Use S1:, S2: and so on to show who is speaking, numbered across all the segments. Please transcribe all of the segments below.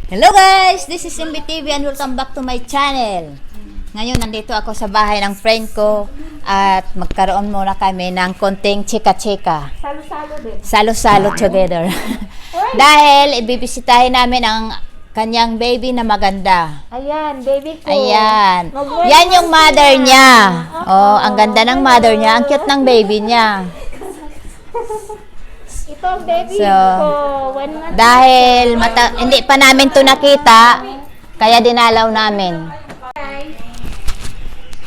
S1: Hello guys! This is MBTV and welcome back to my channel. Ngayon, nandito ako sa bahay ng friend ko at magkaroon muna kami ng konting chika-chika.
S2: Salo-salo din.
S1: Salo-salo together. Dahil ibibisitahin namin ang kanyang baby na maganda.
S2: Ayan, baby ko.
S1: Ayan.
S2: Mag-welcome
S1: Yan yung mother
S2: siya.
S1: niya. Oh, ang ganda ng mother niya. Ang cute ng baby niya.
S2: Ito ang baby
S1: So,
S2: ko. 1 month.
S1: Dahil hindi pa namin to nakita, kaya dinalaw namin.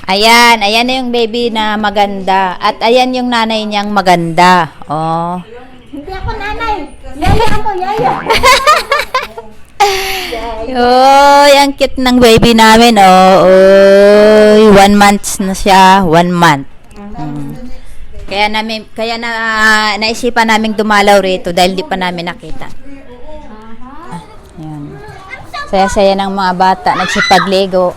S1: Ayan, ayan na yung baby na maganda. At ayan yung nanay niyang maganda. Oh.
S2: Hindi ako nanay. Yaya ako, yaya.
S1: Oh, ang cute ng baby namin. Oh, 1 month na siya, 1 month. Kaya naisipan naming dumalaw rito dahil di pa namin nakita. Ayan. Saya-saya ng mga bata, nagsipag-lego.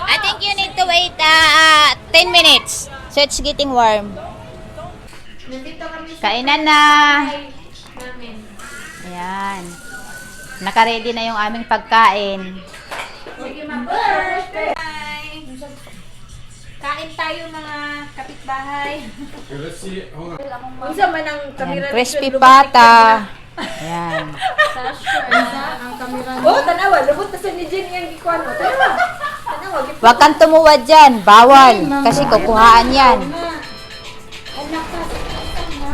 S1: I think you need to wait 10 minutes. So it's getting warm. Kainan na. Ayan. Naka-ready na yung aming pagkain.
S2: Kain tayo mga kapitbahay.
S3: Okay, let's see. Hold on.
S2: Unsa man ang
S1: Ayan,
S2: kamera
S1: crispy pata. Ayan.
S2: Oh, tanawa, lubot ta sa ni Jen yang gikuan mo. Tanawa. Tanawa,
S1: Huwag kang tumuwad dyan. Bawal. Kasi kukuhaan yan.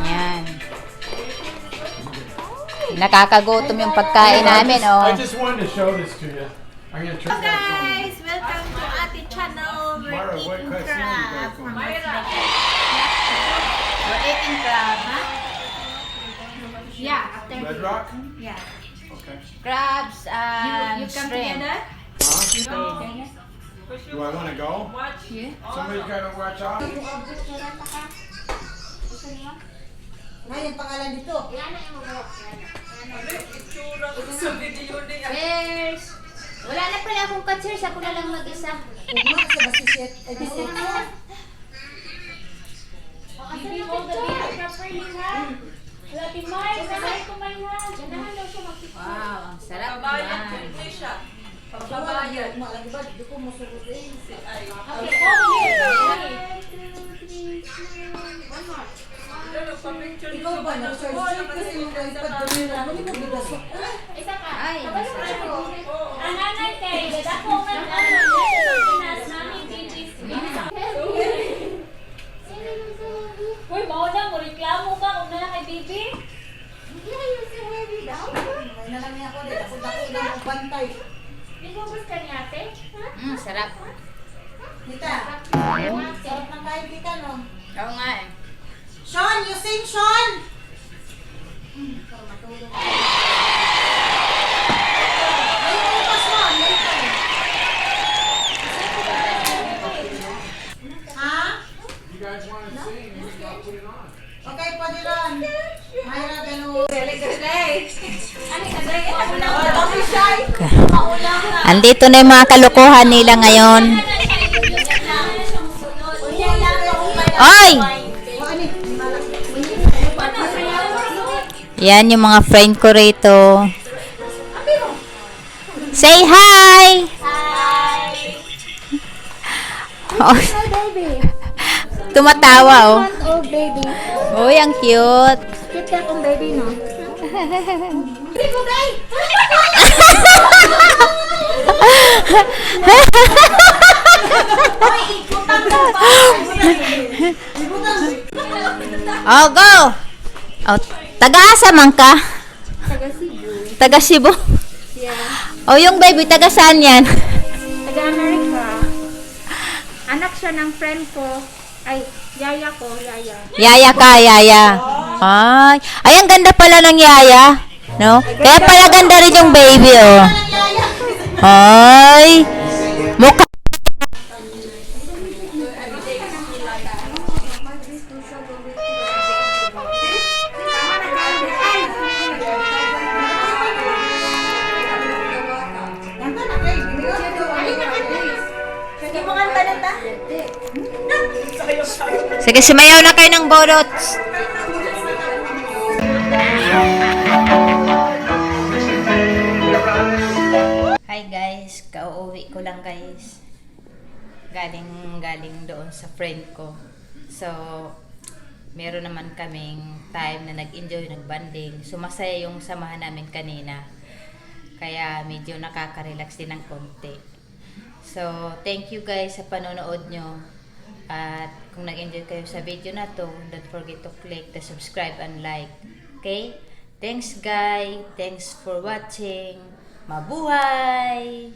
S1: Ayan. Nakakagutom yung pagkain namin, oh.
S3: I just wanted to show this to you. I'm gonna try.
S2: guys, welcome to Ate Channel. We're
S3: Mara, what
S2: eating
S3: cuisine you
S2: crab
S3: guys
S2: from
S3: eat?
S1: We're eating crab, ha?
S2: Yeah, after
S3: Red Rock?
S2: Yeah.
S3: Okay.
S1: Crabs and
S2: You come
S1: shrimp.
S2: together?
S3: Do I want to go? Somebody gotta watch out.
S4: Ngayon pangalan dito.
S1: Cheers! Wala na pala akong ka-cheers. Ako na lang mag-isa.
S4: Ugma sa basisit. Ay dito.
S2: Bibi mo gabi properly ha. Wala ti Mai, sanay ko may ha. Ganahan daw siya magpipili.
S1: Wow, ang sarap naman.
S4: Pagbabayad. Ugma lagi ba? Dito ko musugot eh.
S2: Okay, over here. 1, 2, 3, 4. One more.
S4: Ikaw ba na surgery kasi yung iPad ko nila. Hindi mo bigas.
S2: Isa ka.
S1: Ay,
S2: Tapos
S1: masarap.
S2: ko. Ang nanay kay, dadako man ang Pinas namin babies. Uy, mauna mo, reklamo ka kung nala kay baby. Hindi kayo si Harry daw.
S4: May nalang niya ako dito. Ako dako na ang bantay.
S2: Di ko gusto ni ate?
S1: Sarap.
S4: Kita. Sarap ng kain kita no.
S1: Oo nga eh.
S4: Sean, you sing Sean. Ayun mo pa Sean. Ha?
S3: You guys want to sing? I'll put it on.
S4: Okay, pwede ron. Mayra ganun.
S1: Andito na yung mga kalokohan nila ngayon. Oy! Yan yung mga friend ko rito. Say hi! Oh,
S2: baby.
S1: tumatawa oh.
S2: Month-old baby.
S1: Uy, ang cute.
S2: Cute ka kong baby, no? Hindi ko, day! Ay, ikutang mo pa!
S1: Oh, go! Oh, taga-asa man ka?
S2: Taga Cebu.
S1: Taga Cebu?
S2: Yeah.
S1: Oh, yung baby, taga saan yan?
S2: Taga Amerika. Anak siya ng friend ko. Ay, yaya ko, yaya.
S1: Yaya ka, yaya. Ay, ang ganda pala ng yaya. No? Kaya pala ganda rin yung baby, oh. Ay, mukha.
S2: Sige mo kanta na ta.
S1: Sige, sumayaw na kayo ng borots. Hi guys, kauuwi ko lang guys. Galing doon sa friend ko. So, meron naman kaming time na nag-enjoy, nag-banding. Sumasaya yung samahan namin kanina. Kaya medyo nakaka-relax din ng konti. So, thank you guys sa panonood nyo. At kung nag-enjoy kayo sa video na to, don't forget to click the subscribe and like. Okay? Thanks guys. Thanks for watching. Mabuhay!